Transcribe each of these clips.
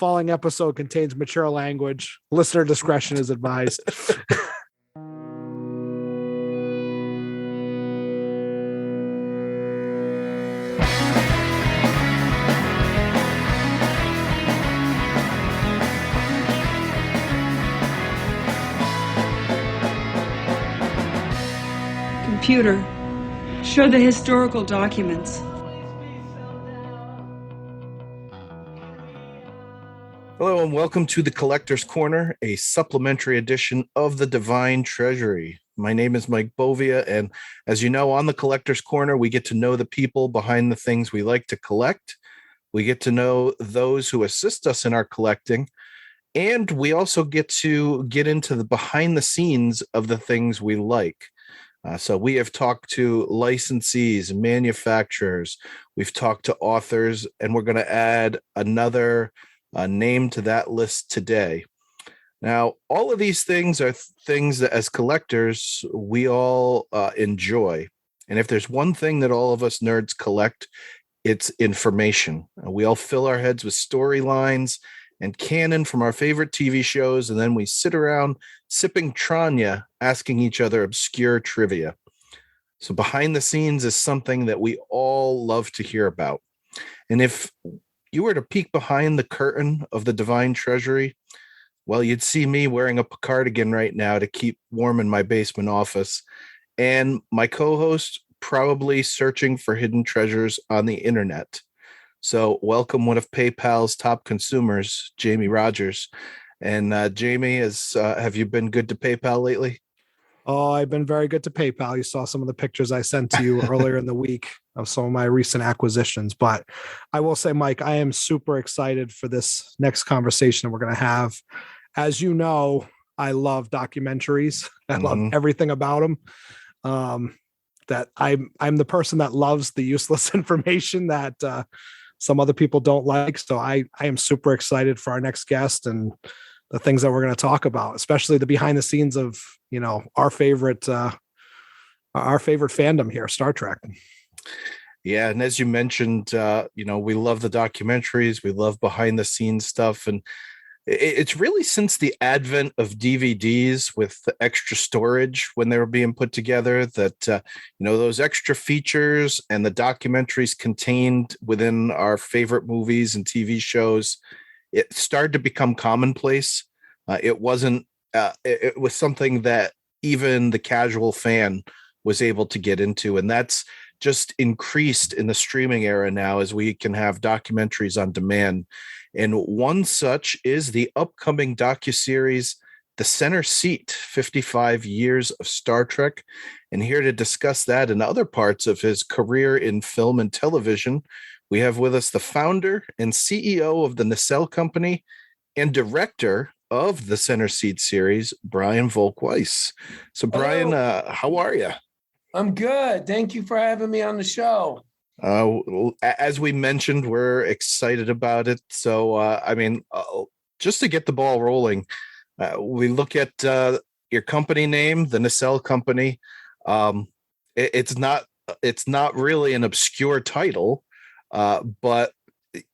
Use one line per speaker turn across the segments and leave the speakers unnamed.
following episode contains mature language. Listener discretion is advised.
Computer, show the historical documents.
Hello and welcome to the Collector's Corner, a supplementary edition of the Divine Treasury. My name is Mike Bovia, and as you know, on the Collector's Corner, we get to know the people behind the things we like to collect. We get to know those who assist us in our collecting, and we also get to get into the behind the scenes of the things we like. So we have talked to licensees, manufacturers, we've talked to authors, and we're going to add another name to that list today. Now, all of these things are things that as collectors, we all enjoy. And if there's one thing that all of us nerds collect, it's information. We all fill our heads with storylines and canon from our favorite TV shows, and then we sit around sipping Tranya, asking each other obscure trivia. So behind the scenes is something that we all love to hear about. And if you were to peek behind the curtain of the Divine Treasury, well, you'd see me wearing a cardigan right now to keep warm in my basement office, and my co-host probably searching for hidden treasures on the internet. So welcome one of PayPal's top consumers, Jamie Rogers. And Jamie, have you been good to PayPal lately?
Oh, I've been very good to PayPal. You saw some of the pictures I sent to you earlier in the week of some of my recent acquisitions. But I will say, Mike, I am super excited for this next conversation we're going to have. As you know, I love documentaries. I love everything about them. That I'm the person that loves the useless information that some other people don't like. So I am super excited for our next guest and the things that we're going to talk about, especially the behind the scenes of, our favorite fandom here, Star Trek.
Yeah. And as you mentioned, we love the documentaries. We love behind the scenes stuff. And it's really since the advent of DVDs with the extra storage when they were being put together that, those extra features and the documentaries contained within our favorite movies and TV shows, it started to become commonplace. It was something that even the casual fan was able to get into. And that's just increased in the streaming era now as we can have documentaries on demand. And one such is the upcoming docu-series, The Center Seat, 55 Years of Star Trek. And here to discuss that and other parts of his career in film and television, we have with us the founder and CEO of the Nacelle Company and director of the Center Seat series, Brian Volk-Weiss. So, Brian, how are you?
I'm good. Thank you for having me on the show.
As we mentioned, we're excited about it. So, just to get the ball rolling, we look at your company name, the Nacelle Company. It's not really an obscure title, but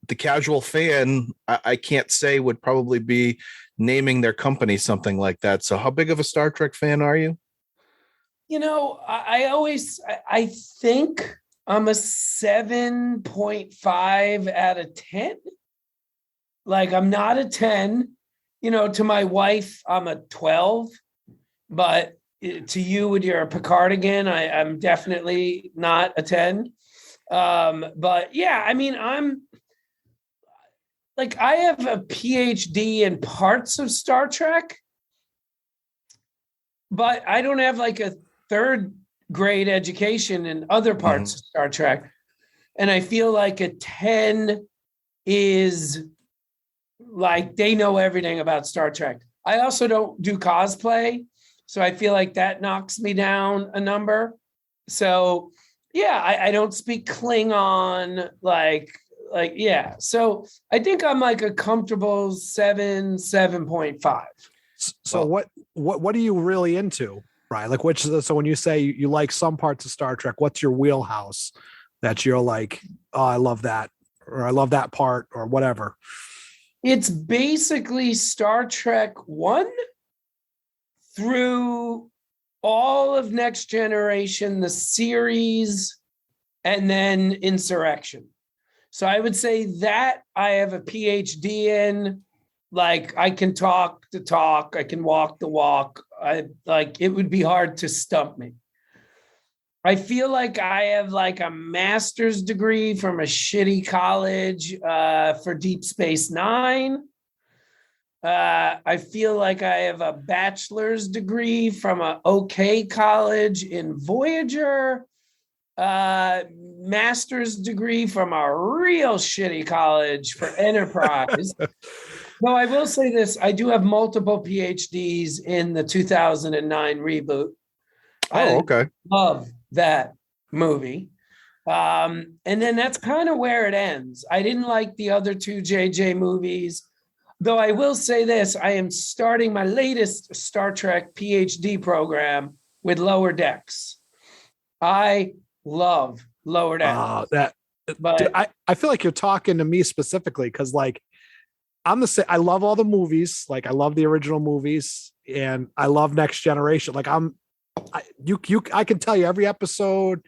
the casual fan, I can't say, would probably be naming their company something like that. So, how big of a Star Trek fan are you?
I think I'm a 7.5 out of 10. Like, I'm not a 10. To my wife, I'm a 12. But to you, with your Picardigan, I'm definitely not a 10. But yeah, I'm like, I have a PhD in parts of Star Trek, but I don't have like a third grade education in other parts of Star Trek. And I feel like a 10 is like, they know everything about Star Trek. I also don't do cosplay, so I feel like that knocks me down a number. So yeah, I don't speak Klingon, yeah. So I think I'm like a comfortable 7.5.
So what are you really into, Brian? Like, so when you say you like some parts of Star Trek, what's your wheelhouse that you're like, oh, I love that, or I love that part, or whatever?
It's basically Star Trek 1 through all of Next Generation, the series, and then Insurrection. So I would say that I have a PhD in. Like, I can talk the talk, I can walk the walk. It would be hard to stump me. I feel like I have like a master's degree from a shitty college for Deep Space Nine. I feel like I have a bachelor's degree from an okay college in Voyager. Master's degree from a real shitty college for Enterprise. No, I will say this. I do have multiple PhDs in the 2009 reboot.
Okay.
Love that movie. And then that's kind of where it ends. I didn't like the other two JJ movies, though I will say this. I am starting my latest Star Trek PhD program with Lower Decks. I love Lower Decks.
I feel like you're talking to me specifically because, like, I'm the same. I love all the movies. Like, I love the original movies, and I love Next Generation. Like, I can tell you every episode,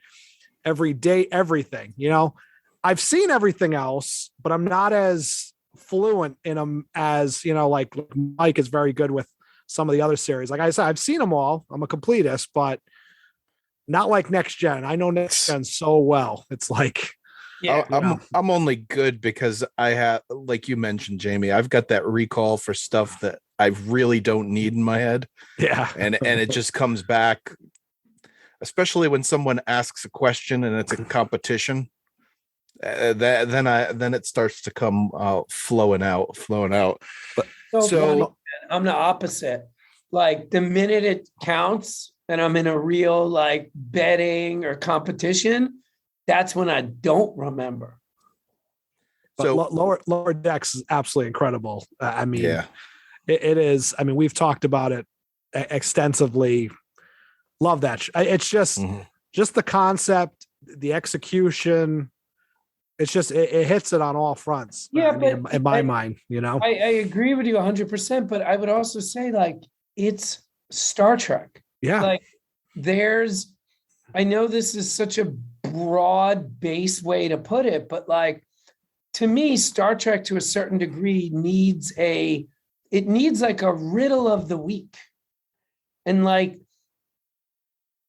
every day, everything. You know, I've seen everything else, but I'm not as fluent in them as, you know, like Mike is very good with some of the other series. Like I said, I've seen them all. I'm a completist, but not like Next Gen. I know Next Gen so well. It's like,
yeah,
I'm only good because I have, like you mentioned, Jamie, I've got that recall for stuff that I really don't need in my head.
Yeah.
And it just comes back, especially when someone asks a question and it's a competition. Then it starts to come flowing out. But
so I'm the opposite. Like, the minute it counts and I'm in a real like betting or competition, that's when I don't remember.
But so lower Decks is absolutely incredible. I mean,
yeah,
it is. I mean, we've talked about it extensively. Love that. It's just the concept, the execution. It's just, it hits it on all fronts.
Yeah,
but in my mind, you know,
I agree with you 100%, but I would also say, like, it's Star Trek.
Yeah.
Like, I know this is such a broad base way to put it, but like, to me, Star Trek to a certain degree needs like a riddle of the week. And like,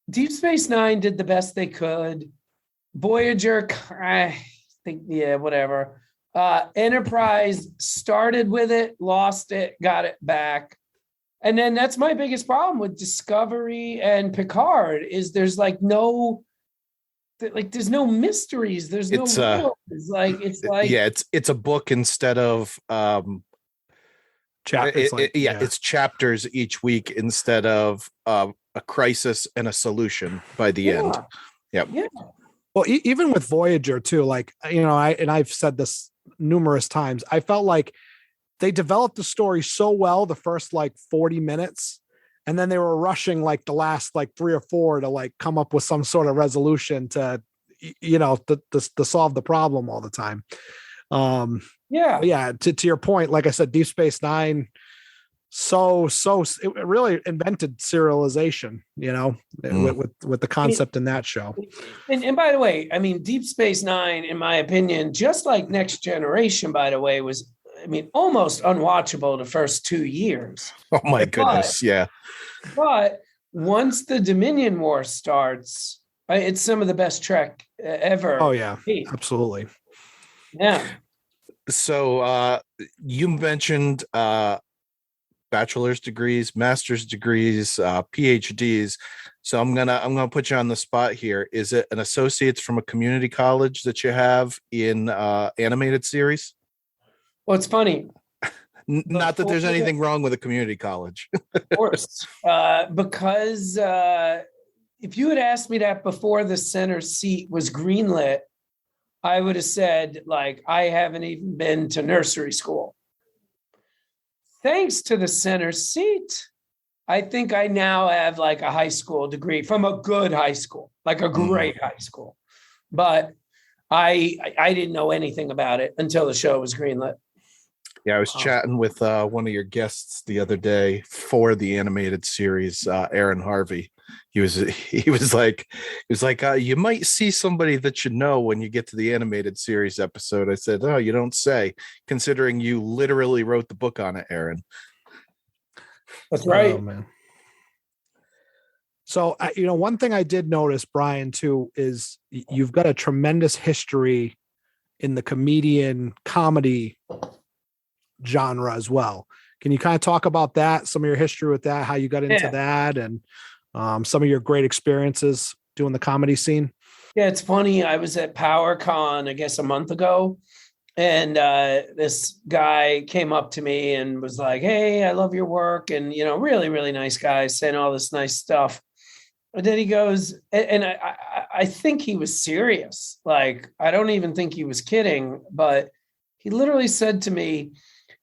Deep Space Nine did the best they could. Voyager, I think, yeah, whatever. Enterprise started with it, lost it, got it back. And then that's my biggest problem with Discovery and Picard is there's like no mysteries. There's no riddles.
It's a book instead of
chapters.
It's chapters each week instead of a crisis and a solution by the end. Yep.
Yeah.
Well, even with Voyager too, like, you know, I've said this numerous times. I felt like they developed the story so well the first like 40 minutes, and then they were rushing like the last like 3 or 4 to like come up with some sort of resolution to, you know, to solve the problem all the time. To your point, like I said, Deep Space Nine, so it really invented serialization, you know, with the concept in that show.
And by the way, I mean, Deep Space Nine, in my opinion, just like Next Generation, by the way, was, I mean, almost unwatchable the first 2 years.
Oh my goodness. Yeah.
But once the Dominion War starts, it's some of the best Trek ever.
Oh yeah, absolutely.
Yeah.
So you mentioned bachelor's degrees, master's degrees, PhDs. So I'm gonna put you on the spot here. Is it an associate's from a community college that you have in animated series?
Well, it's funny.
Not that there's anything wrong with a community college.
Of course. Because if you had asked me that before the center seat was greenlit, I would have said, like, I haven't even been to nursery school. Thanks to the center seat, I think I now have like a high school degree from a good high school, like a great high school. But I didn't know anything about it until the show was greenlit.
Yeah, I was chatting with one of your guests the other day for the animated series, Aaron Harvey. He was like, you might see somebody that you know when you get to the animated series episode. I said, oh, you don't say, considering you literally wrote the book on it, Aaron.
That's right.
Oh, man. So, one thing I did notice, Brian, too, is you've got a tremendous history in the comedian comedy genre as well. Can you kind of talk about that, some of your history with that, how you got into that, and some of your great experiences doing the comedy scene?
Yeah, it's funny. I was at PowerCon, I guess, a month ago, and this guy came up to me and was like, hey, I love your work. And, really, really nice guy, saying all this nice stuff. And then he goes, and I think he was serious. Like, I don't even think he was kidding, but he literally said to me,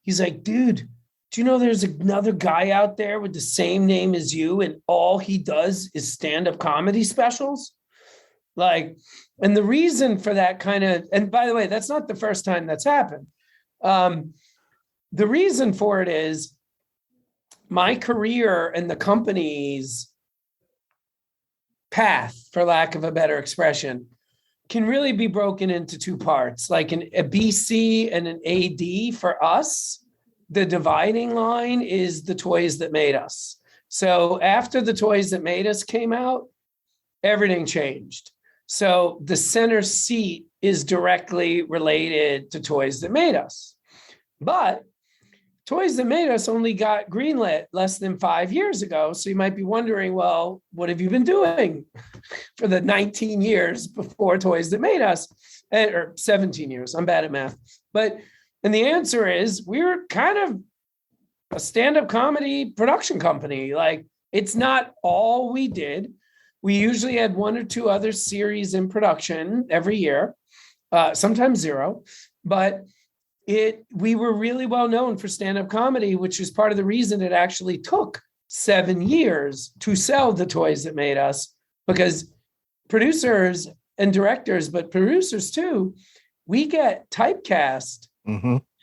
he's like, dude, do you know there's another guy out there with the same name as you, and all he does is stand-up comedy specials? Like, and the reason for that kind of, and by the way, that's not the first time that's happened. The reason for it is my career and the company's path, for lack of a better expression, can really be broken into two parts, like a BC and an AD. For us, the dividing line is the Toys That Made Us. So after the Toys That Made Us came out, everything changed. So the center seat is directly related to Toys That Made Us. But Toys That Made Us only got greenlit less than 5 years ago. So you might be wondering, well, what have you been doing for the 19 years before Toys That Made Us? Or 17 years. I'm bad at math. And the answer is we're kind of a stand-up comedy production company. Like, it's not all we did. We usually had one or two other series in production every year, sometimes zero. But we were really well known for stand-up comedy, which is part of the reason it actually took 7 years to sell the Toys That Made Us, because producers and directors, but producers too, we get typecast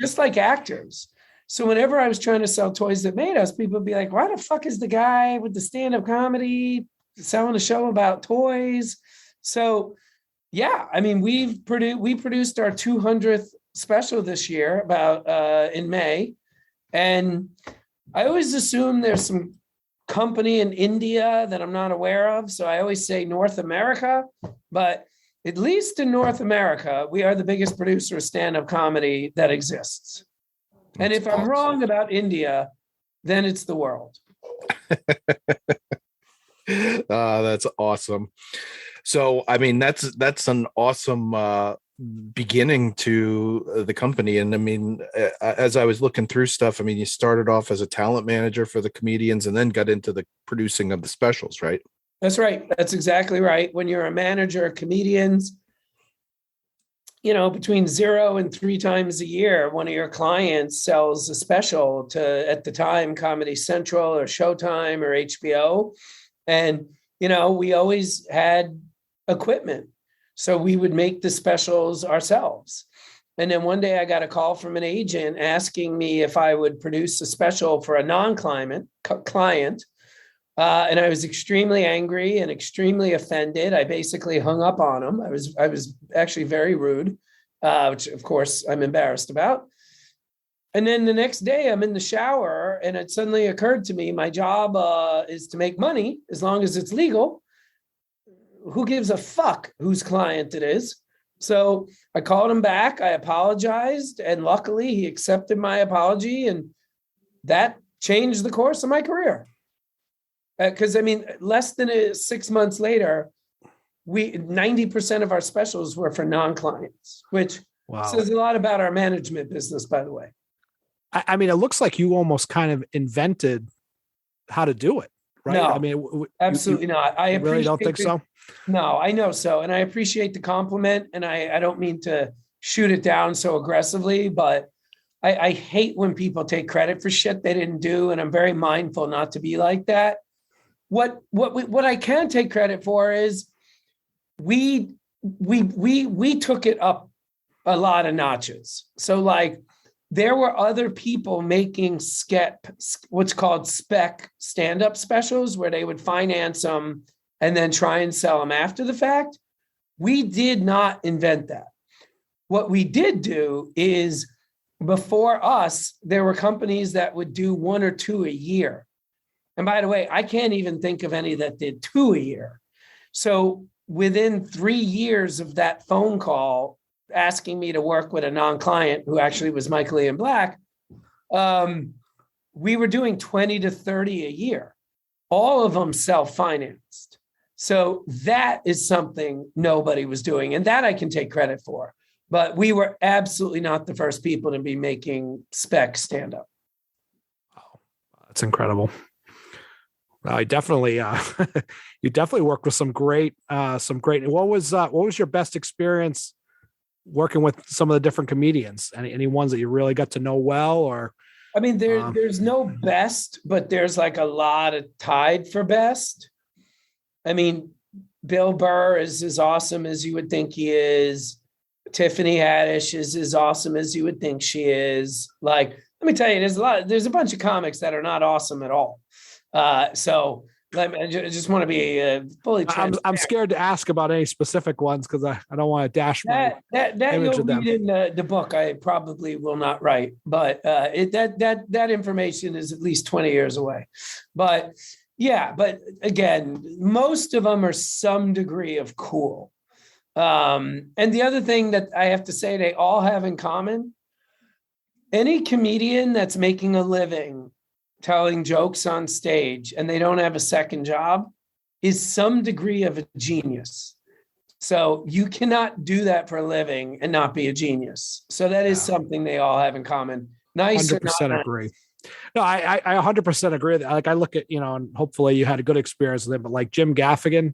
just like actors. So whenever I was trying to sell Toys That Made Us, people would be like, why the fuck is the guy with the stand-up comedy selling a show about toys? So yeah, I mean, we produced our 200th special this year in May. And I always assume there's some company in India that I'm not aware of. So I always say North America, but at least in North America, we are the biggest producer of stand-up comedy that exists. And if I'm wrong about India, then it's the world.
That's awesome. So, I mean, that's an awesome beginning to the company. And I mean, as I was looking through stuff, I mean, you started off as a talent manager for the comedians and then got into the producing of the specials, right?
That's right. That's exactly right. When you're a manager of comedians, between 0 and 3 times a year, one of your clients sells a special to, at the time, Comedy Central or Showtime or HBO. And, we always had equipment. So we would make the specials ourselves. And then one day I got a call from an agent asking me if I would produce a special for a non-client client. And I was extremely angry and extremely offended. I basically hung up on him. I was actually very rude, which of course I'm embarrassed about. And then the next day I'm in the shower and it suddenly occurred to me, my job is to make money as long as it's legal. Who gives a fuck whose client it is? So I called him back. I apologized. And luckily he accepted my apology. And that changed the course of my career. Because less than 6 months later, 90% of our specials were for non-clients, which says a lot about our management business, by the way.
I mean, it looks like you almost kind of invented how to do it, right?
No,
I mean,
absolutely not. I
really don't think so.
No, I know so. And I appreciate the compliment. And I don't mean to shoot it down so aggressively, but I hate when people take credit for shit they didn't do. And I'm very mindful not to be like that. What I can take credit for is we took it up a lot of notches. So like there were other people making what's called spec stand-up specials, where they would finance them and then try and sell them after the fact. We did not invent that. What we did do is, before us, there were companies that would do 1 or 2 a year. And by the way, I can't even think of any that did 2 a year. So within 3 years of that phone call asking me to work with a non-client who actually was Michael Ian Black, we were doing 20 to 30 a year, all of them self-financed. So that is something nobody was doing. And that I can take credit for. But we were absolutely not the first people to be making spec stand-up.
Wow, that's incredible. I definitely, you definitely worked with some great. What was your best experience working with some of the different comedians? Any ones that you really got to know well, or?
I mean, there's no best, but there's like a lot of tied for best. I mean, Bill Burr is as awesome as you would think he is. Tiffany Haddish is as awesome as you would think she is. Like, let me tell you, there's a bunch of comics that are not awesome at all. So I just want to be fully transparent.
I'm scared to ask about any specific ones because I don't want to dash my image
you'll
of them.
read in the book. I probably will not write, but that information is at least 20 years away. But yeah, but again, most of them are some degree of cool. And the other thing that I have to say they all have in common, any comedian that's making a living telling jokes on stage and they don't have a second job is some degree of a genius. So you cannot do that for a living and not be a genius. So that is something they all have in common. Nice
100% agree. No, I 100% agree. Like I look at, and hopefully you had a good experience with it, but like Jim Gaffigan,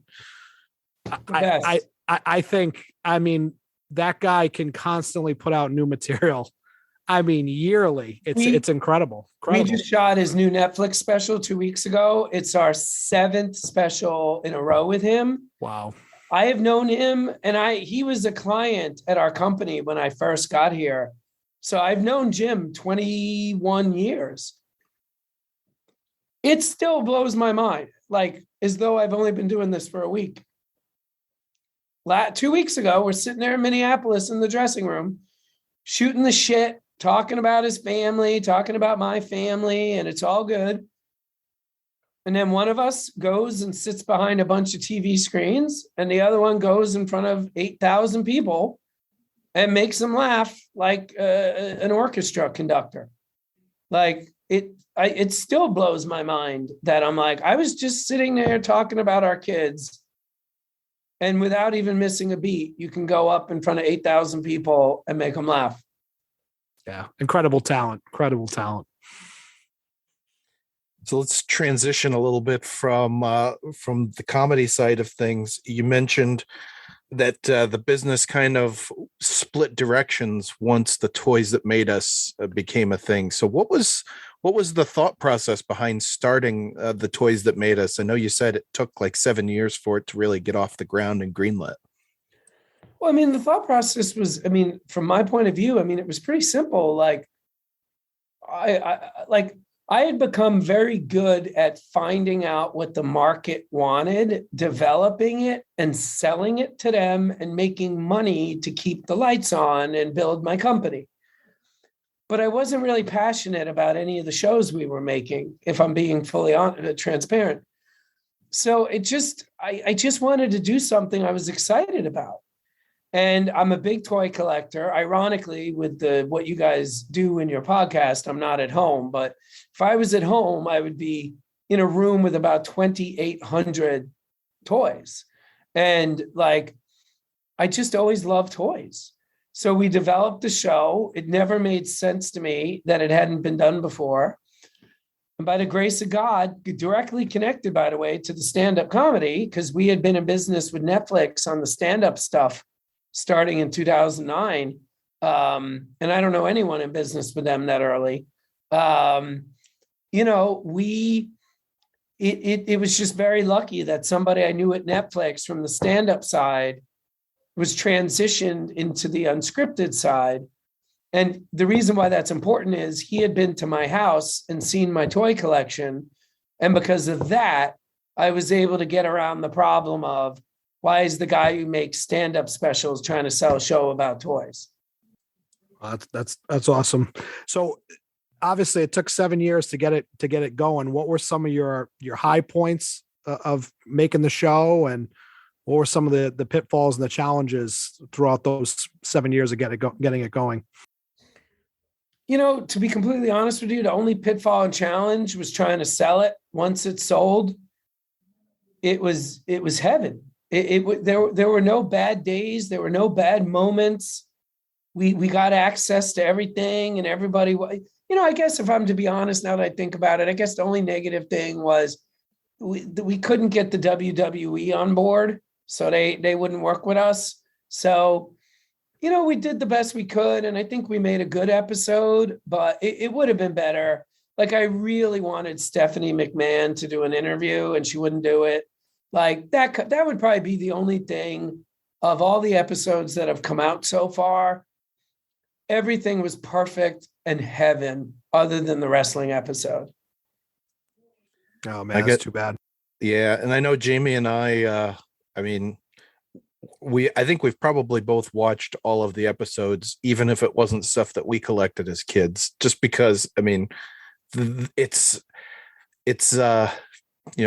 I think, that guy can constantly put out new material. Yearly. It's incredible.
We just shot his new Netflix special 2 weeks ago. It's our 7th special in a row with him.
Wow.
I have known him, and he was a client at our company when I first got here. So I've known Jim 21 years. It still blows my mind, like as though I've only been doing this for a week. 2 weeks ago, we're sitting there in Minneapolis in the dressing room, shooting the shit, talking about his family, talking about my family, and it's all good. And then one of us goes and sits behind a bunch of TV screens, and the other one goes in front of 8,000 people and makes them laugh like an orchestra conductor. Like it still blows my mind that I'm like, I was just sitting there talking about our kids, and without even missing a beat, you can go up in front of 8,000 people and make them laugh.
Yeah. Incredible talent.
So let's transition a little bit from the comedy side of things. You mentioned that the business kind of split directions once the Toys That Made Us became a thing. So what was the thought process behind starting the Toys That Made Us? I know you said it took like 7 years for it to really get off the ground and greenlit.
Well, the thought process was, from my point of view, it was pretty simple. Like I had become very good at finding out what the market wanted, developing it and selling it to them and making money to keep the lights on and build my company. But I wasn't really passionate about any of the shows we were making, if I'm being fully transparent. So I just wanted to do something I was excited about. And I'm a big toy collector. Ironically, with what you guys do in your podcast, I'm not at home. But if I was at home, I would be in a room with about 2,800 toys. And I just always loved toys. So we developed the show. It never made sense to me that it hadn't been done before. And by the grace of God, directly connected, by the way, to the stand-up comedy, because we had been in business with Netflix on the stand-up stuff starting in 2009. And I don't know anyone in business with them that early. It was just very lucky that somebody I knew at Netflix from the stand-up side was transitioned into the unscripted side. And the reason why that's important is he had been to my house and seen my toy collection. And because of that, I was able to get around the problem of why is the guy who makes stand-up specials trying to sell a show about toys?
That's awesome. So obviously it took 7 years to get it going. What were some of your high points of making the show, and what were some of the pitfalls and the challenges throughout those 7 years of getting it going?
To be completely honest with you, the only pitfall and challenge was trying to sell it. Once it's sold, it was heaven. There were no bad days. There were no bad moments. We got access to everything, and everybody. I guess if I'm to be honest, now that I think about it, I guess the only negative thing was we couldn't get the WWE on board, so they wouldn't work with us. So, we did the best we could, and I think we made a good episode, but it would have been better. Like, I really wanted Stephanie McMahon to do an interview, and she wouldn't do it. Like, that would probably be the only thing of all the episodes that have come out so far. Everything was perfect and heaven other than the wrestling episode.
Oh man, that's too bad.
Yeah. And I know Jamie and I think we've probably both watched all of the episodes, even if it wasn't stuff that we collected as kids, just because, it's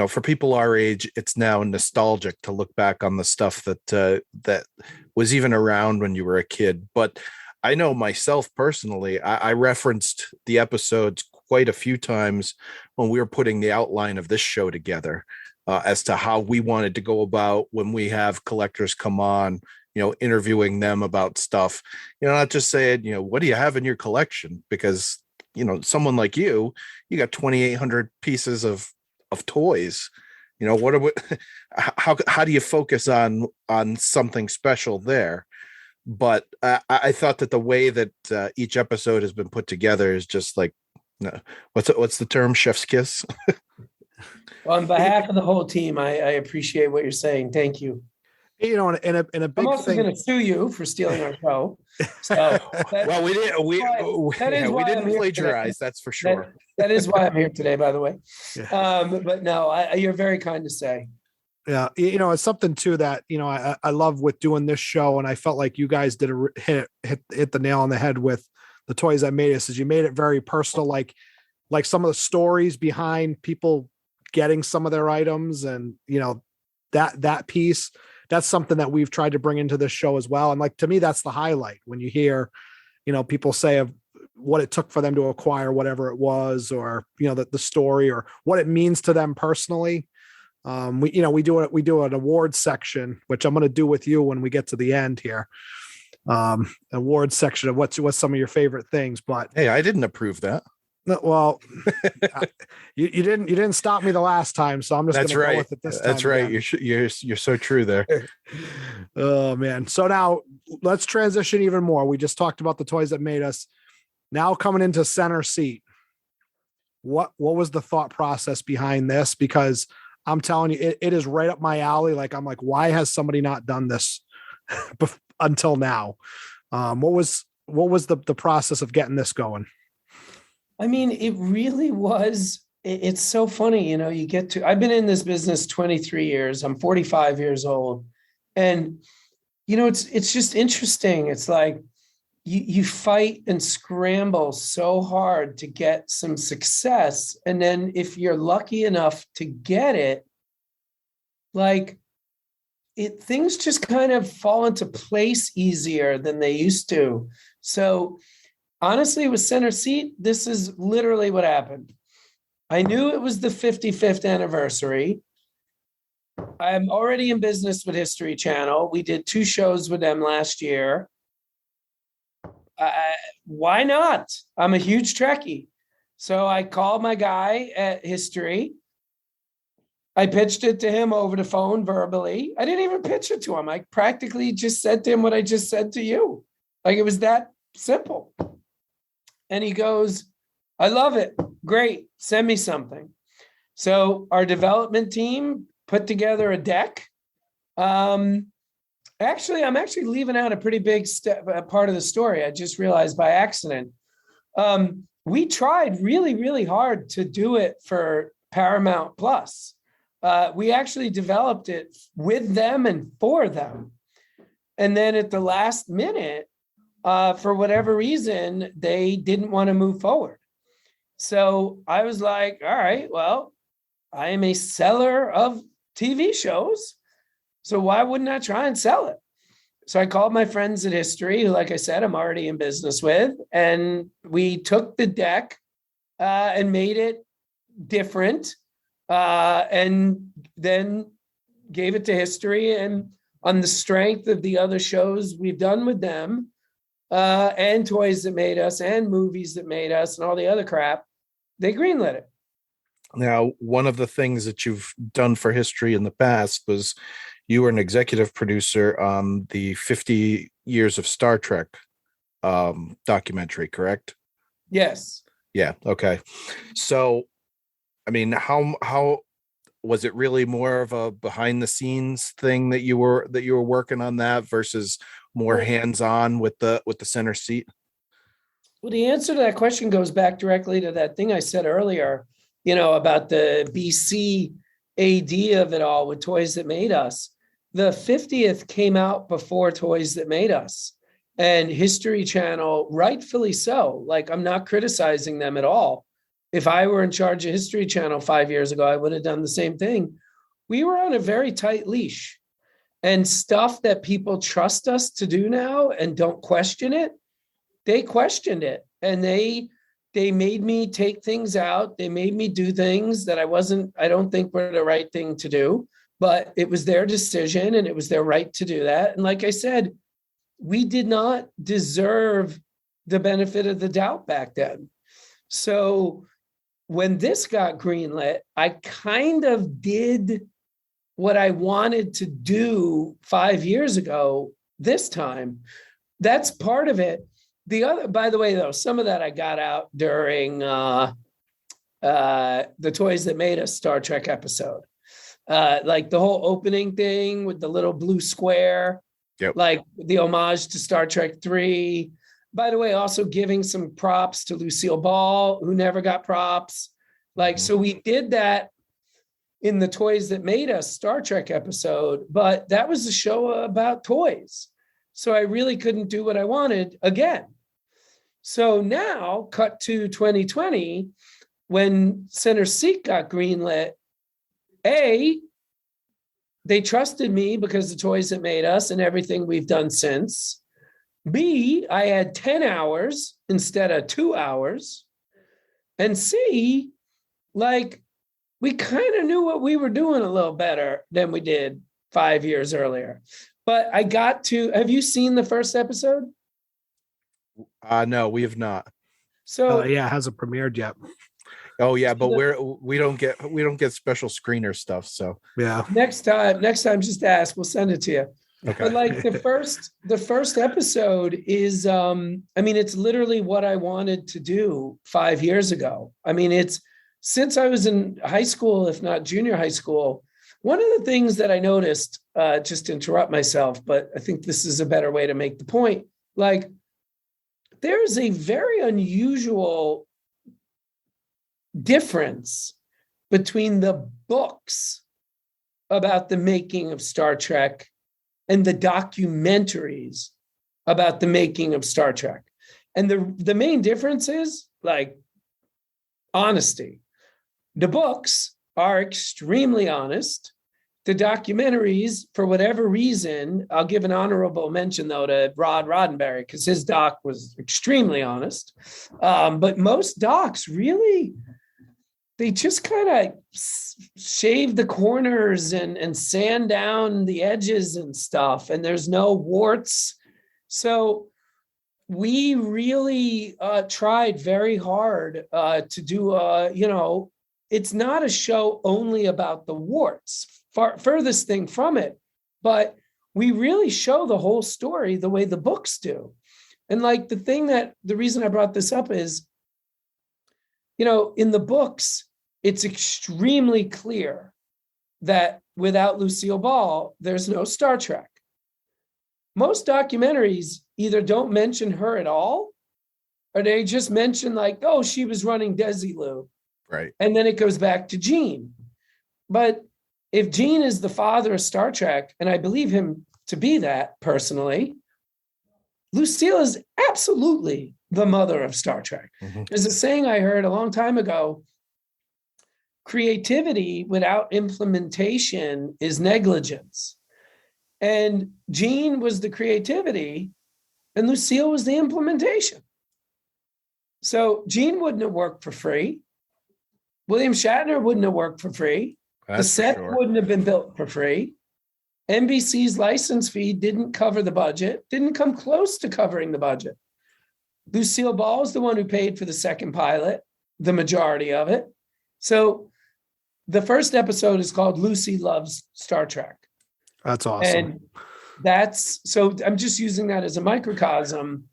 for people our age, it's now nostalgic to look back on the stuff that was even around when you were a kid. But I know myself personally, I referenced the episodes quite a few times when we were putting the outline of this show together, as to how we wanted to go about when we have collectors come on, interviewing them about stuff, not just saying, what do you have in your collection? Because, someone like you got 2,800 pieces of toys. What are we, how do you focus on something special there? But I thought that the way that each episode has been put together is just like, what's the term? Chef's kiss.
Well, on behalf of the whole team, I appreciate what you're saying. Thank you.
In a big
I'm also going to sue you for stealing our show. So
we didn't plagiarize. That's for sure.
That is why I'm here today, by the way. Yeah. But no, you're very kind to say.
Yeah, it's something too that I love with doing this show, and I felt like you guys did hit the nail on the head with the Toys That Made Us. Is you made it very personal, like some of the stories behind people getting some of their items, and that piece. That's something that we've tried to bring into this show as well. And to me, that's the highlight when you hear, people say of what it took for them to acquire whatever it was, or, the story, or what it means to them personally. We do an awards section, which I'm going to do with you when we get to the end here. Awards section of what's some of your favorite things, but
hey, I didn't approve that.
Well, you didn't stop me the last time, so I'm just going to go with it this time.
That's right. You're so true there.
Oh man. So now let's transition even more. We just talked about the Toys That Made Us. Now coming into Center Seat. What was the thought process behind this? Because I'm telling you, it is right up my alley. I'm like, why has somebody not done this until now? What was the process of getting this going?
It really was. It's so funny, I've been in this business 23 years. I'm 45 years old. And, it's just interesting. It's like you fight and scramble so hard to get some success. And then if you're lucky enough to get it, things just kind of fall into place easier than they used to. So honestly, with Center Seat, this is literally what happened. I knew it was the 55th anniversary. I'm already in business with History Channel. We did 2 shows with them last year. Why not? I'm a huge Trekkie. So I called my guy at History. I pitched it to him over the phone verbally. I didn't even pitch it to him. I practically just said to him what I just said to you. It was that simple. And he goes, I love it. Great. Send me something. So our development team put together a deck. Actually, I'm actually leaving out a pretty big part of the story. I just realized by accident. We tried really, really hard to do it for Paramount Plus. We actually developed it with them and for them. And then at the last minute, for whatever reason, they didn't want to move forward. So I was like, all right, well, I am a seller of TV shows. So why wouldn't I try and sell it? So I called my friends at History, who, like I said, I'm already in business with, and we took the deck and made it different, and then gave it to History. And on the strength of the other shows we've done with them, and Toys That Made Us, and Movies That Made Us, and all the other crap, they greenlit it.
Now, one of the things that you've done for History in the past was you were an executive producer on the 50 years of Star Trek documentary, correct?
Yes.
Yeah. Okay. So, I mean, how was it really more of a behind the scenes thing that you were working on that versus more hands-on with the center seat?
Well, the answer to that question goes back directly to that thing I said earlier, about the BC AD of it all with Toys That Made Us. The 50th came out before Toys That Made Us, and History Channel, rightfully so. Like, I'm not criticizing them at all. If I were in charge of History Channel 5 years ago, I would have done the same thing. We were on a very tight leash, and stuff that people trust us to do now and don't question it, they questioned it, and they made me take things out. They made me do things that I don't think were the right thing to do. But it was their decision, and it was their right to do that. And like I said, we did not deserve the benefit of the doubt back then. So when this got greenlit, I kind of did what I wanted to do 5 years ago this time. That's part of it. The other, by the way, though, some of that I got out during the Toys That Made Us Star Trek episode. Like the whole opening thing with the little blue square, like the homage to Star Trek 3. By the way, also giving some props to Lucille Ball, who never got props. So we did that in the Toys That Made Us Star Trek episode, but that was a show about toys. So I really couldn't do what I wanted again. So now, cut to 2020, when Center Seat got greenlit, they trusted me because the Toys That Made Us and everything we've done since. B, I had 10 hours instead of 2 hours. And C, we kind of knew what we were doing a little better than we did 5 years earlier. But have you seen the first episode?
No, we have not.
So it hasn't premiered yet.
Oh yeah, but we don't get special screener stuff. So
yeah.
Next time, just ask. We'll send it to you. Okay. But the first episode is, it's literally what I wanted to do 5 years ago. It's since I was in high school, if not junior high school. One of the things that I noticed, just to interrupt myself, but I think this is a better way to make the point. There's a very unusual difference between the books about the making of Star Trek and the documentaries about the making of Star Trek. And the main difference is honesty. The books are extremely honest. The documentaries, for whatever reason, I'll give an honorable mention, though, to Rod Roddenberry, because his doc was extremely honest. But most docs really, they just kind of shave the corners and sand down the edges and stuff, and there's no warts. So we really tried very hard to do, it's not a show only about the warts, furthest thing from it, but we really show the whole story the way the books do. And the reason I brought this up is, in the books, it's extremely clear that without Lucille Ball, there's no Star Trek. most documentaries either don't mention her at all, or they just mention like, oh, she was running Desilu.
Right.
And then it goes back to Gene. But if Gene is the father of Star Trek, and I believe him to be that personally, Lucille is absolutely the mother of Star Trek.
Mm-hmm.
There's a saying I heard a long time ago: creativity without implementation is negligence. And Gene was the creativity, and Lucille was the implementation. So Gene wouldn't have worked for free. William Shatner wouldn't have worked for free.
That's
the set
for sure.
wouldn't have been built for free. NBC's license fee didn't cover the budget, didn't come close to covering the budget. Lucille Ball is the one who paid for the second pilot, the majority of it. So the first episode is called Lucy Loves Star Trek.
That's awesome.
And so I'm just using that as a microcosm,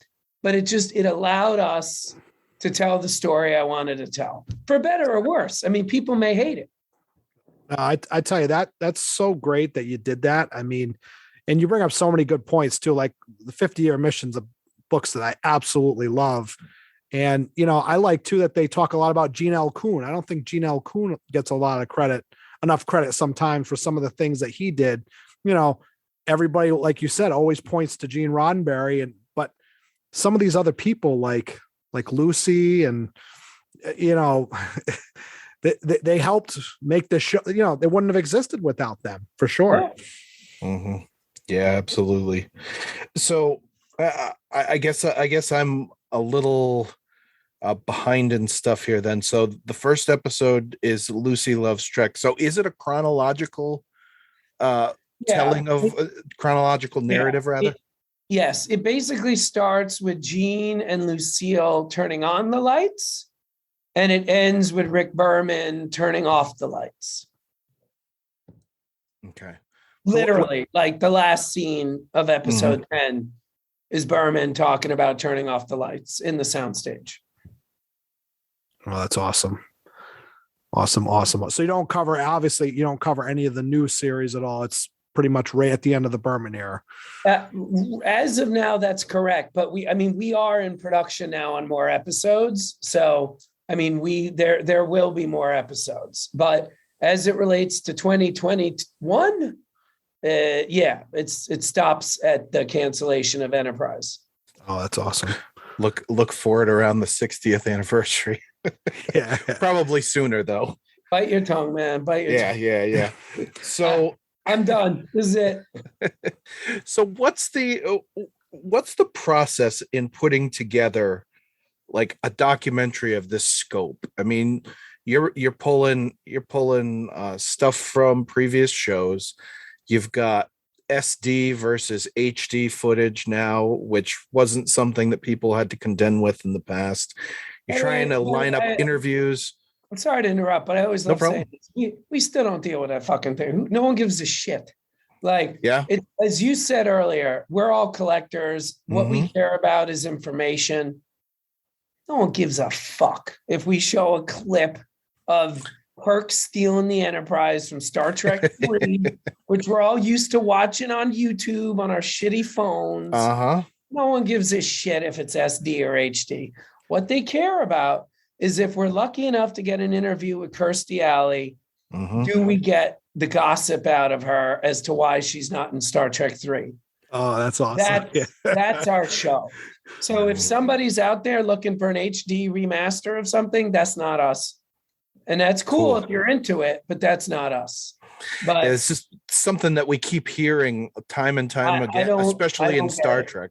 but it allowed us to tell the story I wanted to tell, for better or worse. I mean, people may hate it.
I tell you, that's so great that you did that. I mean, and you bring up so many good points too, like the 50-year missions of books that I absolutely love. And, I like too that they talk a lot about Gene L. Kuhn. I don't think Gene L. Kuhn gets a lot of enough credit sometimes for some of the things that he did. Everybody, like you said, always points to Gene Roddenberry, but some of these other people like Lucy and, they helped make the show, they wouldn't have existed without them, for sure.
Mm-hmm. Yeah, absolutely. So I guess I'm a little behind in stuff here then. So the first episode is Lucy Loves Trek. So is it a chronological telling of chronological narrative rather?
Yes. It basically starts with Gene and Lucille turning on the lights, and it ends with Rick Berman turning off the lights.
Okay.
Literally, like the last scene of episode 10 is Berman talking about turning off the lights in the soundstage.
Oh, that's awesome. Awesome. So you don't cover any of the new series at all. It's pretty much right at the end of the Berman era.
As of now, that's correct. But we are in production now on more episodes. So, there will be more episodes. But as it relates to 2021, it stops at the cancellation of Enterprise.
Oh, that's awesome.
Look for it around the 60th anniversary.
Yeah.
Probably sooner though.
Bite your tongue, man. Bite your tongue.
Yeah. So
I'm done. This is it.
So what's the process in putting together like a documentary of this scope? I mean, you're pulling stuff from previous shows. You've got SD versus HD footage now, which wasn't something that people had to contend with in the past. You're trying to line up interviews.
I'm sorry to interrupt, but I always love saying this. We still don't deal with that fucking thing. No one gives a shit. Like, as you said earlier, we're all collectors. What we care about is information. No one gives a fuck if we show a clip of Kirk stealing the Enterprise from Star Trek 3, which we're all used to watching on YouTube on our shitty phones. No one gives a shit if it's SD or HD. What they care about is if we're lucky enough to get an interview with Kirstie Alley, do we get the gossip out of her as to why she's not in Star Trek 3?
Oh, that's awesome.
That's our show. So if somebody's out there looking for an HD remaster of something, that's not us. And that's cool if you're into it, but that's not us. But
it's just something that we keep hearing time and time again, especially in Star Trek.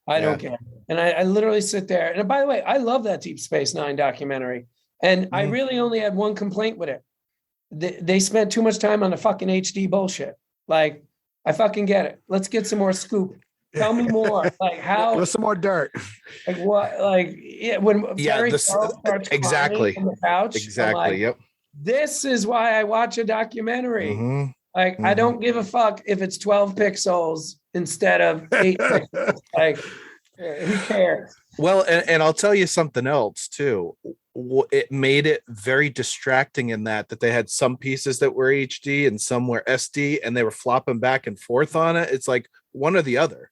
I don't care. And I literally sit there. And by the way, I love that Deep Space Nine documentary. And I really only had one complaint with it. They spent too much time on the fucking HD bullshit. Like, I fucking get it. Let's get some more scoop. Tell me more. Like, how?
What's some more dirt?
Like what? Like, when Barry starts
exactly
on the couch.
Exactly.
Like,
yep.
This is why I watch a documentary. Like, I don't give a fuck if it's 12 pixels instead of 8 pixels. Like, who cares?
Well, and I'll tell you something else too. It made it very distracting in that they had some pieces that were HD and some were SD, and they were flopping back and forth on it. It's like one or the other.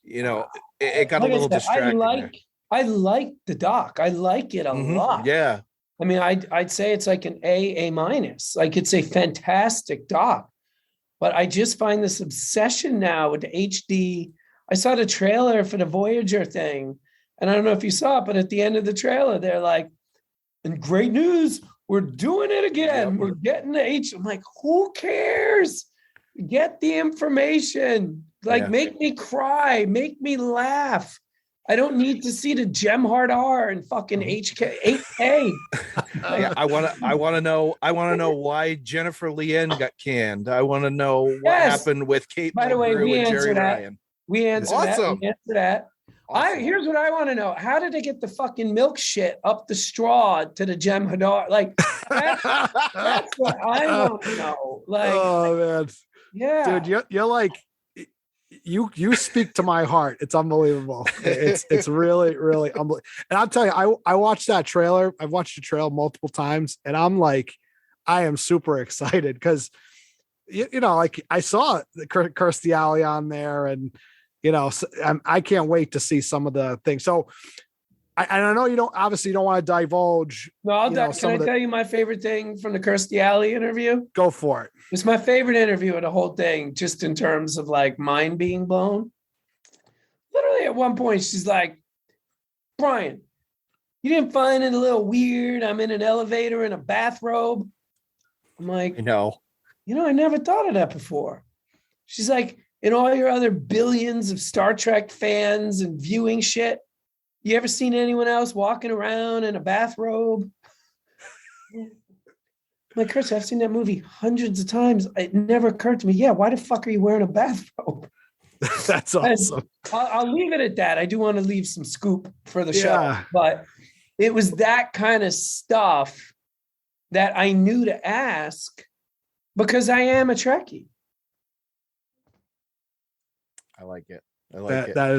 it got a little distracting.
I like the doc. I like it a lot.
Yeah.
I mean, I'd say it's like an A minus. Like, it's a fantastic doc. But I just find this obsession now with the HD. I saw the trailer for the Voyager thing, and I don't know if you saw it, but at the end of the trailer, they're like, "And great news, we're doing it again. Yep. We're getting the H." I'm like, who cares? Get the information. Like, make me cry, make me laugh. I don't need to see the Gemhard R and fucking 8K.
I want to know why Jennifer Lien got canned. I want to know what happened with Kate.
By the way, we
and
answered
Jerry
that.
Ryan.
We answered
Awesome.
that. We answered that. Awesome. Here's what I want to know. How did they get the fucking milk shit up the straw to the Gemhard R? Like, that's what I want to know. Like,
oh man.
Yeah.
Dude, you're like, you speak to my heart. It's unbelievable. It's really, really unbelievable. And I'll tell you, I watched that trailer. I've watched the trailer multiple times, and I'm like, I am super excited because, like, I saw the Kirstie Alley on there, and I can't wait to see some of the things. So I know you don't want to divulge.
No, can I tell you my favorite thing from the Kirstie Alley interview?
Go for it.
It's my favorite interview of the whole thing, just in terms of like mind being blown. Literally at one point, she's like, "Brian, you didn't find it a little weird? I'm in an elevator in a bathrobe." I'm like,
I
never thought of that before. She's like, "In all your other billions of Star Trek fans and viewing shit, you ever seen anyone else walking around in a bathrobe?" I'm like, "Kirstie, I've seen that movie hundreds of times. It never occurred to me. Yeah, why the fuck are you wearing a bathrobe?"
That's awesome.
I'll leave it at that. I do want to leave some scoop for the show, but it was that kind of stuff that I knew to ask because I am a Trekkie.
I like it. It.
That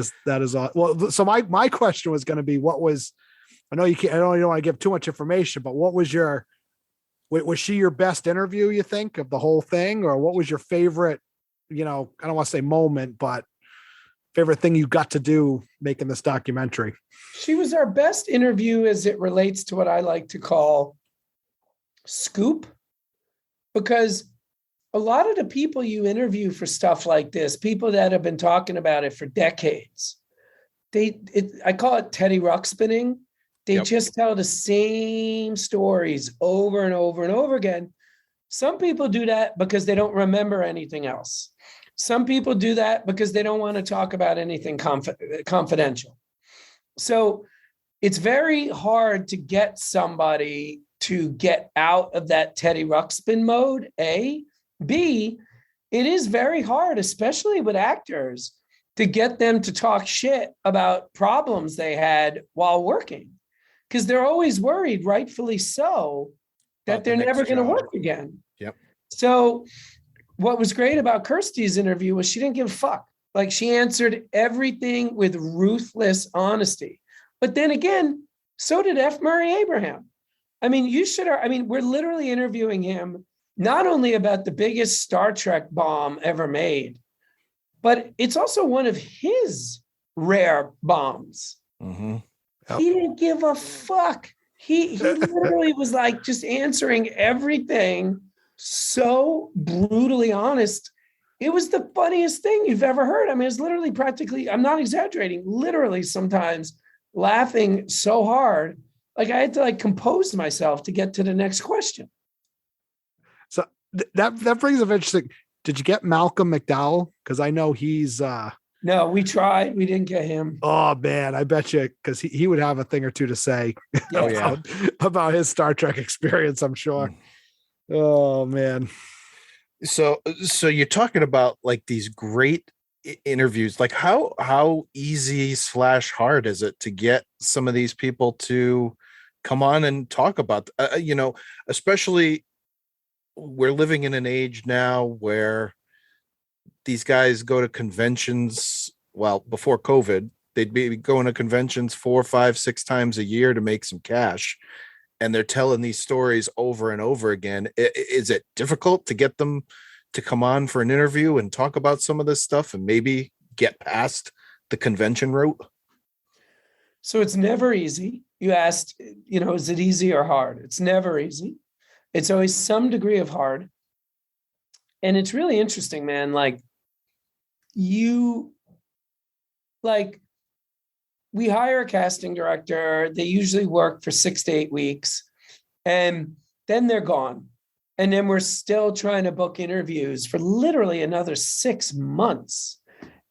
is awesome. Well, so my question was going to be, I know you don't want to give too much information, but was she your best interview, you think, of the whole thing? Or what was your favorite, I don't want to say moment, but favorite thing you got to do making this documentary?
She was our best interview as it relates to what I like to call scoop, because a lot of the people you interview for stuff like this, people that have been talking about it for decades, I call it Teddy Ruck spinning. They just tell the same stories over and over and over again. Some people do that because they don't remember anything else. Some people do that because they don't want to talk about anything confidential. So it's very hard to get somebody to get out of that Teddy Ruxpin mode, A. B, it is very hard, especially with actors, to get them to talk shit about problems they had while working. Because they're always worried, rightfully so, that they're never going to work again.
Yep.
So what was great about Kirstie's interview was she didn't give a fuck. Like, she answered everything with ruthless honesty. But then again, so did F. Murray Abraham. I mean, we're literally interviewing him not only about the biggest Star Trek bomb ever made, but it's also one of his rare bombs.
Mm-hmm. Yep.
He didn't give a fuck. He literally was like just answering everything so brutally honest. It was the funniest thing you've ever heard. I mean, it's literally practically, I'm not exaggerating, literally sometimes laughing so hard. Like, I had to compose myself to get to the next question.
So that brings up interesting. Did you get Malcolm McDowell? Because I know he's
no, we tried. We didn't get him.
Oh man, I bet you, because he would have a thing or two to say about his Star Trek experience, I'm sure. Oh man.
So you're talking about these great interviews. Like, how easy / hard is it to get some of these people to come on and talk about, especially we're living in an age now where these guys go to conventions. Well, before COVID, they'd be going to conventions 4, 5, 6 times a year to make some cash. And they're telling these stories over and over again. Is it difficult to get them to come on for an interview and talk about some of this stuff and maybe get past the convention route?
So it's never easy. You asked, is it easy or hard? It's never easy. It's always some degree of hard. And it's really interesting, man. We hire a casting director. They usually work for 6 to 8 weeks, and then they're gone. And then we're still trying to book interviews for literally another 6 months.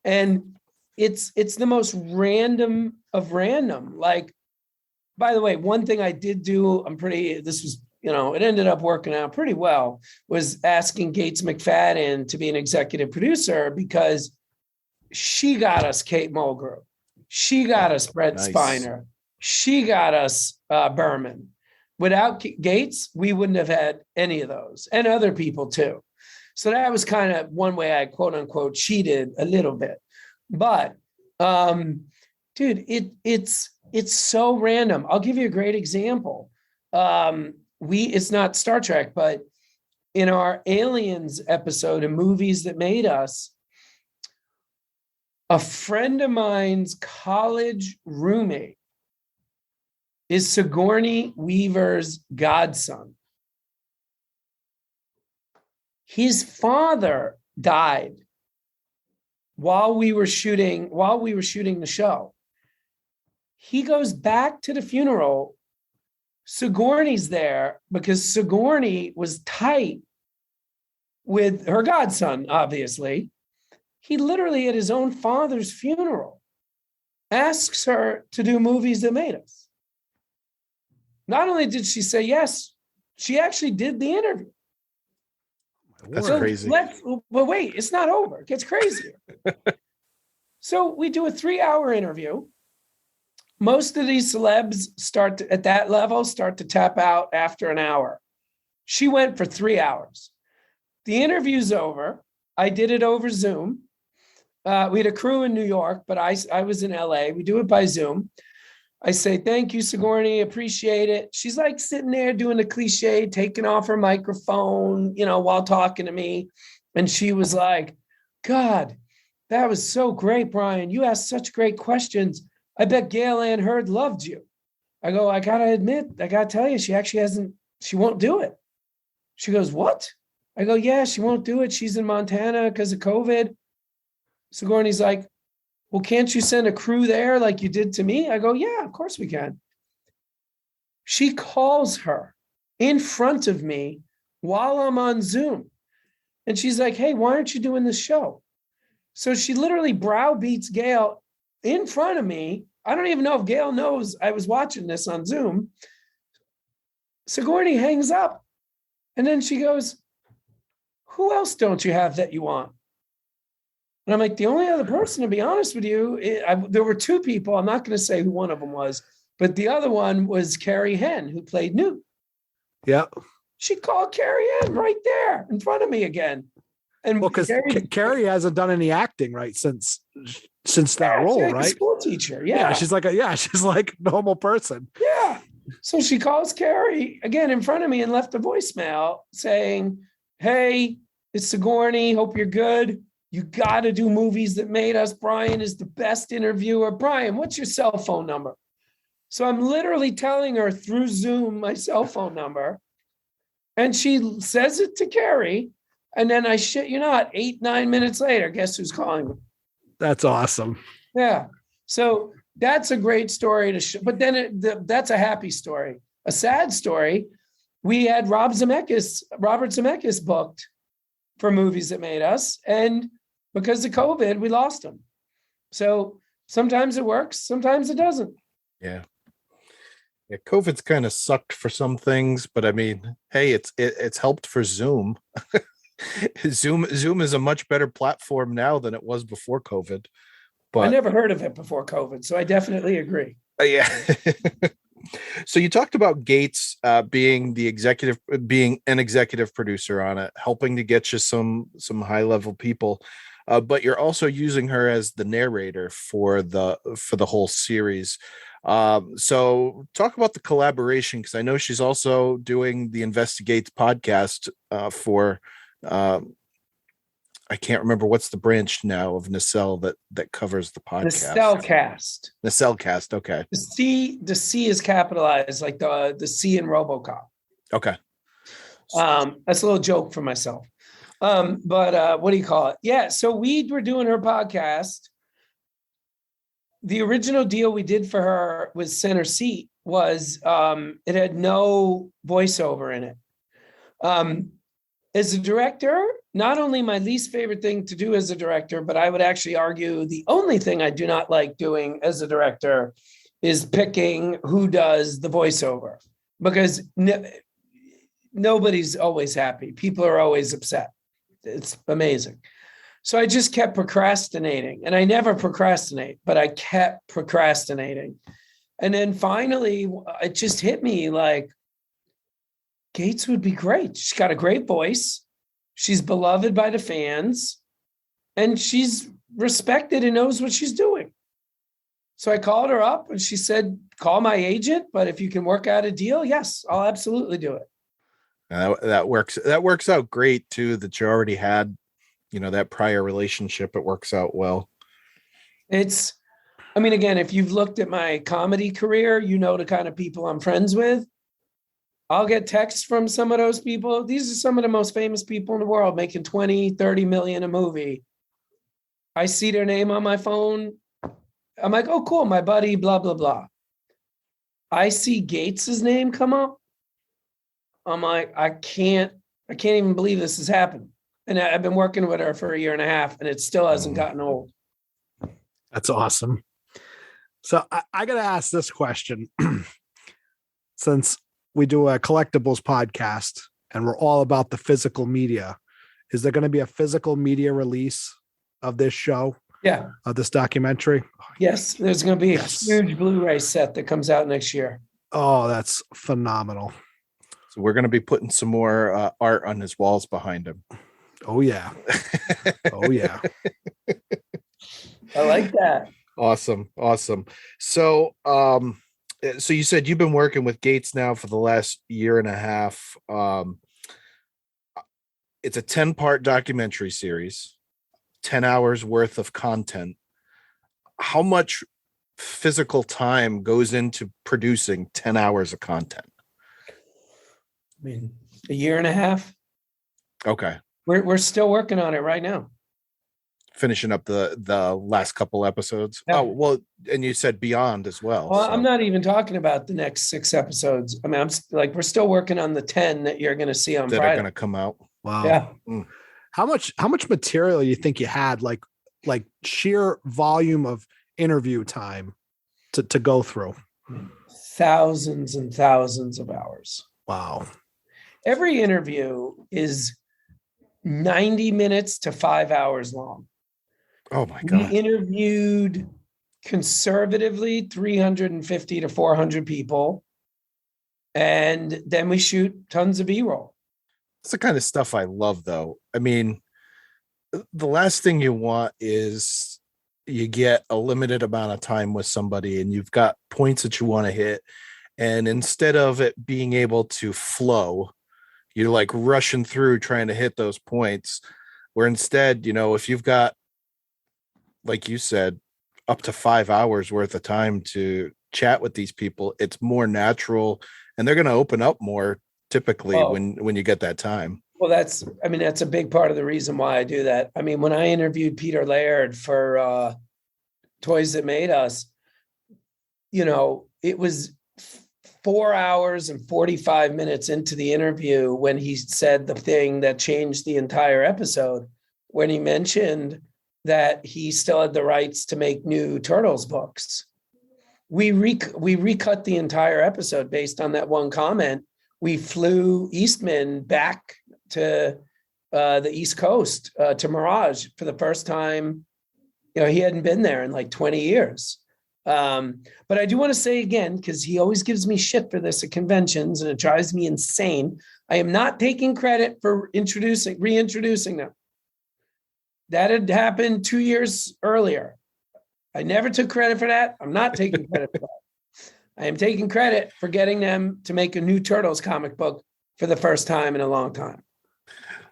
And it's the most random of random. By the way, one thing I did do, it ended up working out pretty well, was asking Gates McFadden to be an executive producer, because she got us Kate Mulgrew. She got us Brett Spiner. She got us Berman. Without Gates, we wouldn't have had any of those, and other people too. So that was kind of one way I quote unquote cheated a little bit. But dude, it's so random. I'll give you a great example. It's not Star Trek, but in our Aliens episode of Movies That Made Us, a friend of mine's college roommate is Sigourney Weaver's godson. His father died while we were shooting the show. He goes back to the funeral. Sigourney's there because Sigourney was tight with her godson, obviously. He literally, at his own father's funeral, asks her to do Movies That Made Us. Not only did she say yes, she actually did the interview.
That's crazy.
But wait, it's not over. It gets crazier. So we do a 3-hour interview. Most of these celebs at that level start to tap out after an hour. She went for 3 hours. The interview's over. I did it over Zoom. We had a crew in New York, but I was in LA. We do it by Zoom. I say, thank you, Sigourney, appreciate it. She's like sitting there doing the cliche, taking off her microphone, while talking to me. And she was like, God, that was so great, Brian. You asked such great questions. I bet Gail Ann Hurd loved you. I go, I got to tell you, she won't do it. She goes, what? I go, yeah, she won't do it. She's in Montana because of COVID. Sigourney's like, well, can't you send a crew there like you did to me? I go, yeah, of course we can. She calls her in front of me while I'm on Zoom. And she's like, hey, why aren't you doing this show? So she literally browbeats Gail in front of me. I don't even know if Gail knows I was watching this on Zoom. Sigourney hangs up. And then she goes, who else don't you have that you want? And I'm like, the only other person, to be honest with you, there were 2 people. I'm not going to say who one of them was, but the other one was Carrie Henn, who played Newt.
Yeah.
She called Carrie Henn right there in front of me again. And
because Carrie hasn't done any acting, right, since that role,
like
right?
A school teacher. Yeah.
She's like a normal person.
Yeah. So she calls Carrie again in front of me and left a voicemail saying, hey, it's Sigourney. Hope you're good. You got to do Movies That Made Us. Brian is the best interviewer. Brian, what's your cell phone number? So I'm literally telling her through Zoom my cell phone number. And she says it to Carrie. And then I shit you not, 8-9 minutes later, guess who's calling me?
That's awesome.
Yeah. So that's a great story to show. But then that's a happy story. A sad story. We had Robert Zemeckis booked for Movies That Made Us. And because of COVID, we lost him. So sometimes it works, sometimes it doesn't.
Yeah. COVID's kind of sucked for some things, but I mean, hey, it's helped for Zoom. Zoom is a much better platform now than it was before COVID. But
I never heard of it before COVID, so I definitely agree.
Yeah. So you talked about Gates being an executive producer on it, helping to get you some high level people, but you're also using her as the narrator for the whole series. So talk about the collaboration, because I know she's also doing the Investigates podcast for I can't remember what's the branch now of Nacelle that covers the podcast.
Nacelle
Cast. Okay.
The C is capitalized, like the C in RoboCop.
Okay.
That's a little joke for myself. But what do you call it? Yeah. So we were doing her podcast. The original deal we did for her with Center Seat was it had no voiceover in it. As a director, not only my least favorite thing to do as a director, but I would actually argue the only thing I do not like doing as a director is picking who does the voiceover, because nobody's always happy. People are always upset. It's amazing. So I just kept procrastinating, and I never procrastinate, but I kept procrastinating. And then finally it just hit me like, Gates would be great. She's got a great voice. She's beloved by the fans, and she's respected and knows what she's doing. So I called her up and she said, call my agent, but if you can work out a deal, yes, I'll absolutely do it.
That works out great too, that you already had, that prior relationship. It works out well. Again, if you've looked at my comedy career, the kind of people I'm friends with. I'll get texts from some of those people. These are some of the most famous people in the world making 20, 30 million a movie. I see their name on my phone. I'm like, oh, cool. My buddy, blah, blah, blah. I see Gates's name come up. I'm like, I can't even believe this has happened. And I've been working with her for a year and a half, and it still hasn't gotten old.
That's awesome. So I got to ask this question. Since we do a collectibles podcast and we're all about the physical media, is there going to be a physical media release of this show?
Yeah.
Of this documentary?
Yes. There's going to be a huge Blu-ray set that comes out next year.
Oh, that's phenomenal.
So we're going to be putting some more art on his walls behind him.
Oh yeah. Oh yeah.
I like that.
Awesome. So, so you said you've been working with Gates now for the last year and a half. It's a 10-part documentary series, 10 hours worth of content. How much physical time goes into producing 10 hours of content?
A year and a half.
Okay.
We're still working on it right now.
Finishing up the last couple episodes.
Yeah.
Oh, well, and you said beyond as well.
Well, so. I'm not even talking about the next 6 episodes. I'm we're still working on the 10 that you're going to see on
that
Friday.
Are going to come out.
Wow.
Yeah.
Mm. How much material you think you had, like sheer volume of interview time to go through?
Thousands and thousands of hours.
Wow.
Every interview is 90 minutes to 5 hours long.
Oh my God.
We interviewed conservatively 350 to 400 people. And then we shoot tons of B-roll.
It's the kind of stuff I love, though. The last thing you want is you get a limited amount of time with somebody and you've got points that you want to hit. And instead of it being able to flow, you're like rushing through trying to hit those points, where instead, if you've got, like you said, up to 5 hours worth of time to chat with these people, it's more natural and they're going to open up more typically when you get that time.
Well, that's a big part of the reason why I do that. When I interviewed Peter Laird for Toys That Made Us, it was 4 hours and 45 minutes into the interview when he said the thing that changed the entire episode, when he mentioned that he still had the rights to make new Turtles books. We recut the entire episode based on that one comment. We flew Eastman back to the East Coast, to Mirage for the first time. He hadn't been there in like 20 years. But I do want to say again, because he always gives me shit for this at conventions and it drives me insane. I am not taking credit for reintroducing them. That had happened 2 years earlier. I never took credit for that. I'm not taking credit for that. I am taking credit for getting them to make a new Turtles comic book for the first time in a long time.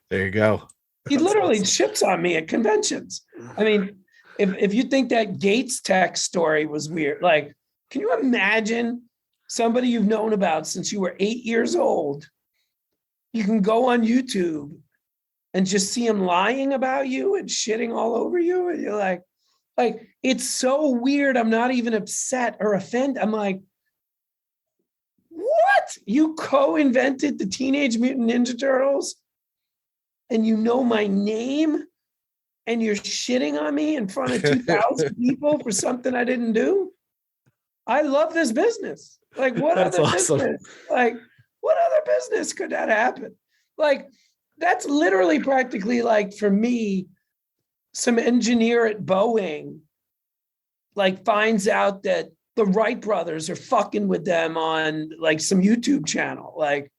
There you go.
He literally shits on me at conventions. I mean, if you think that Gates Tech story was weird, like, can you imagine somebody you've known about since you were 8 years old? You can go on YouTube and just see him lying about you and shitting all over you. And you're like, it's so weird. I'm not even upset or offended. I'm like, what? You co-invented the Teenage Mutant Ninja Turtles and you know my name and you're shitting on me in front of 2,000 people for something I didn't do? I love this business. Like, what other business? Like, what other business could that happen? Like, that's literally practically like, for me, some engineer at Boeing, like, finds out that the Wright brothers are fucking with them on like some YouTube channel. Like,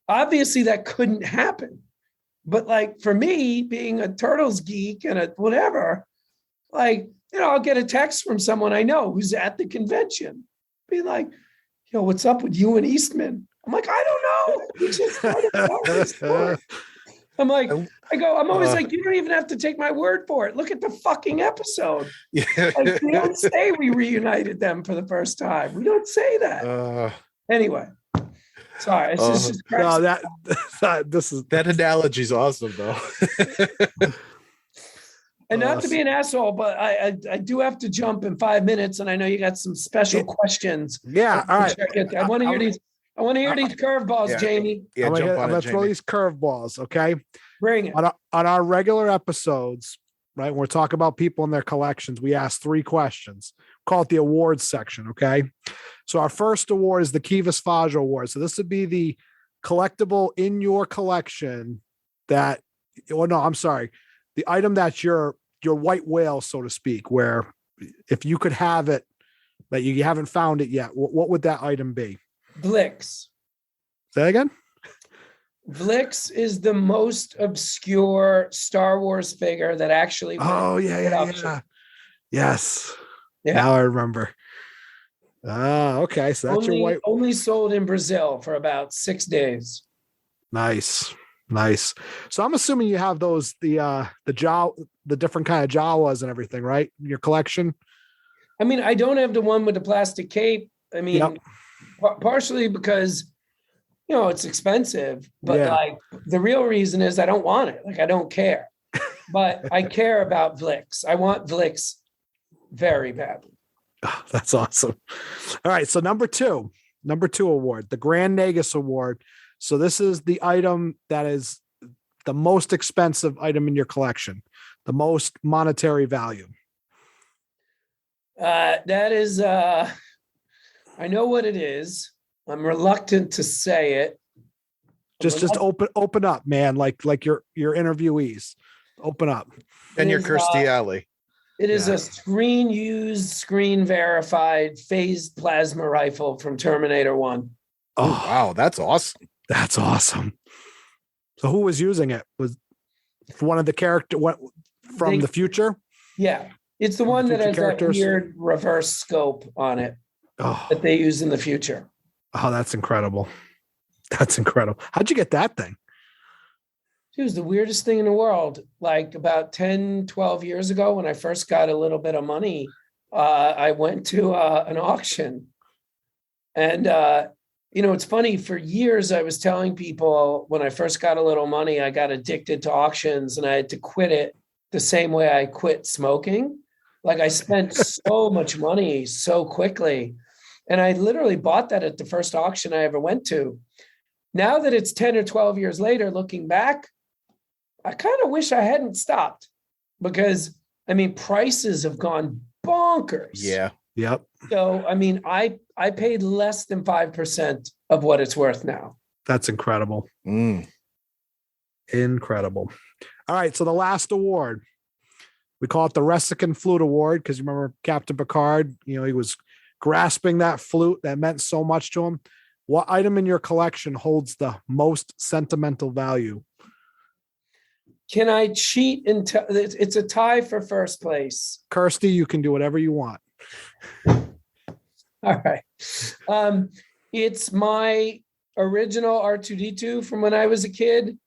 obviously that couldn't happen. But like, for me, being a Turtles geek and a whatever, like, I'll get a text from someone I know who's at the convention, be like, yo, what's up with you and Eastman? I'm like, I don't know. We just started telling this story. I'm like, I'm always like, you don't even have to take my word for it. Look at the fucking episode. Yeah. Like, we don't say we reunited them for the first time. We don't say that. Anyway, sorry. It's just
no,
that analogy is awesome, though.
And not to be an asshole, but I do have to jump in 5 minutes, and I know you got some special questions.
Yeah, all right.
I want to hear these. I want to hear these curveballs, Jamie.
Yeah,
I'm gonna throw these curveballs. Okay,
bring it.
On our regular episodes, right? When we're talking about people and their collections, we ask 3 questions. Call it the awards section. Okay, so our first award is the Kivas Fajo Award. So this would be the collectible in your collection that. Oh no, I'm sorry. The item that's your white whale, so to speak, where if you could have it, that you haven't found it yet, what would that item be?
Blix.
Say that again?
Blix is the most obscure Star Wars figure that actually.
Oh, yeah. Yes.
Yeah.
Now I remember. Okay. So that's your white.
Only sold in Brazil for about 6 days.
Nice. So I'm assuming you have those, the different kind of Jawas and everything, right? In your collection.
I mean, I don't have the one with the plastic cape. I mean, partially because, it's expensive, but like the real reason is I don't want it. Like, I don't care, but I care about Blix. I want Blix very badly.
Oh, that's awesome. All right. So number two award, the Grand Nagis Award. So this is the item that is the most expensive item in your collection, the most monetary value.
That is, I know what it is. I'm reluctant to say it.
Just open up, man. Like your interviewees, open up.
And your Kirstie Alley.
It is a screen verified phased plasma rifle from Terminator 1.
Oh, wow. That's awesome.
That's awesome. So who was using it? Was one of the from the future?
Yeah. It's the one that has that weird reverse scope on it that they use in the future.
Oh, that's incredible. That's incredible. How'd you get that thing?
It was the weirdest thing in the world. Like about 10, 12 years ago, when I first got a little bit of money, I went to an auction. And, it's funny. For years, I was telling people when I first got a little money, I got addicted to auctions and I had to quit it the same way I quit smoking. Like, I spent so much money so quickly. And I literally bought that at the first auction I ever went to. Now that it's 10 or 12 years later, looking back, I kind of wish I hadn't stopped because, prices have gone bonkers.
Yeah.
Yep.
So, I paid less than 5% of what it's worth now.
That's incredible. Incredible. All right. So the last award, we call it the Resican Flute Award because you remember Captain Picard, he was grasping that flute that meant so much to him. What item in your collection holds the most sentimental value?
Can I cheat and it's a tie for first place?
Kirstie, you can do whatever you want.
All right. It's my original R2-D2 from when I was a kid.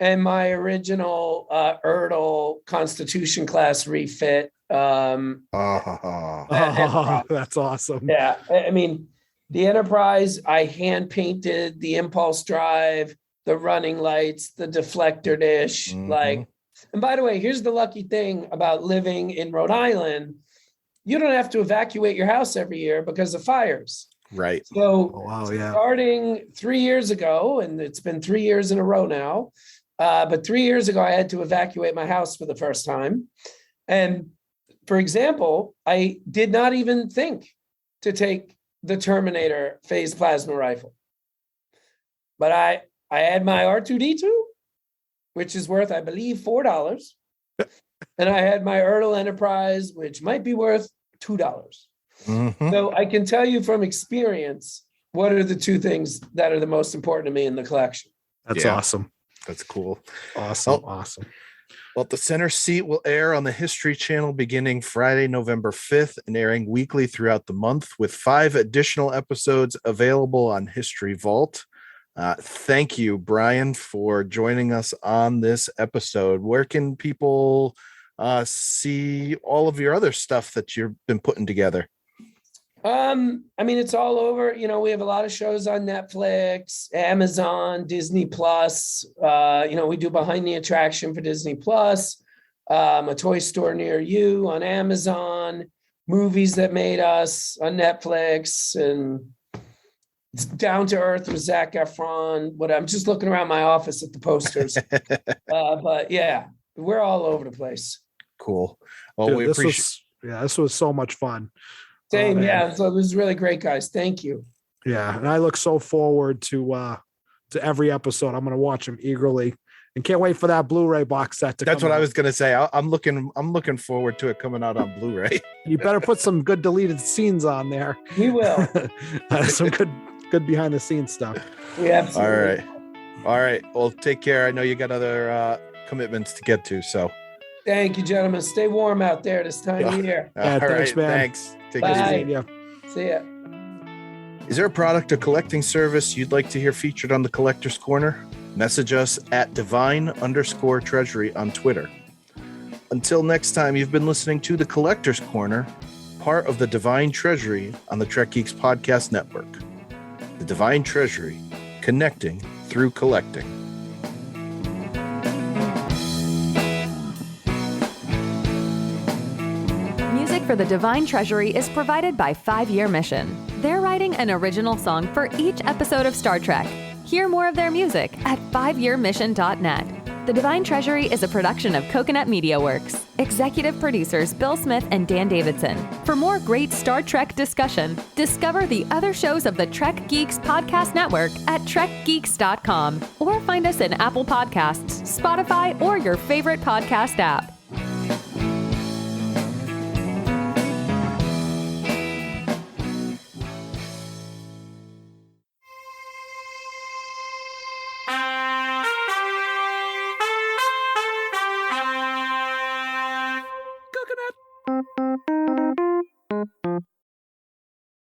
and my original Ertl Constitution class refit.
That's awesome.
Yeah. I mean, the Enterprise, I hand painted the impulse drive, the running lights, the deflector dish. And by the way, here's the lucky thing about living in Rhode Island. You don't have to evacuate your house every year because of fires.
Right.
So
Yeah.
starting 3 years ago, and it's been 3 years in a row now, but 3 years ago, I had to evacuate my house for the first time. And for example, I did not even think to take the Terminator phase plasma rifle. But I had my R2-D2, which is worth, I believe, $4. And I had my Ertl Enterprise, which might be worth $2. So I can tell you from experience, what are the two things that are the most important to me in the collection?
That's awesome.
That's cool.
Awesome.
Well, The Center Seat will air on the History Channel beginning Friday, November 5th, and airing weekly throughout the month, with 5 additional episodes available on History Vault. Thank you, Brian, for joining us on this episode. Where can people see all of your other stuff that you've been putting together?
I mean, it's all over. We have a lot of shows on Netflix, Amazon, Disney Plus. We do Behind the Attraction for Disney Plus, A Toy Store Near You on Amazon, Movies That Made Us on Netflix, and Down to Earth with Zac Efron. I'm just looking around my office at the posters. But yeah, we're all over the place.
Cool. Well,
Dude,
we appreciate.
This was so much fun.
Same, yeah. So it was really great, guys. Thank you.
Yeah, and I look so forward to every episode. I'm going to watch them eagerly, and can't wait for that Blu-ray box set to.
That's what I was going to say. I'm looking forward to it coming out on Blu-ray.
You better put some good deleted scenes on there.
We will.
Some good behind the scenes stuff.
We absolutely.
All right. Well, take care. I know you got other commitments to get to. So.
Thank you, gentlemen. Stay warm out there this time of year.
All right, thanks, man.
Thanks. Take
Bye.
it easy.
See ya.
Is there a product or collecting service you'd like to hear featured on the Collector's Corner? Message us at divine_treasury on Twitter. Until next time, you've been listening to the Collector's Corner, part of the Divine Treasury on the Trek Geeks Podcast Network. The Divine Treasury, connecting through collecting.
Music for the Divine Treasury is provided by 5 Year Mission. They're writing an original song for each episode of Star Trek. Hear more of their music at 5yearmission.net. The Divine Treasury is a production of Coconut Media Works. Executive producers Bill Smith and Dan Davidson. For more great Star Trek discussion, discover the other shows of the Trek Geeks Podcast Network at trekgeeks.com or find us in Apple Podcasts, Spotify, or your favorite podcast app.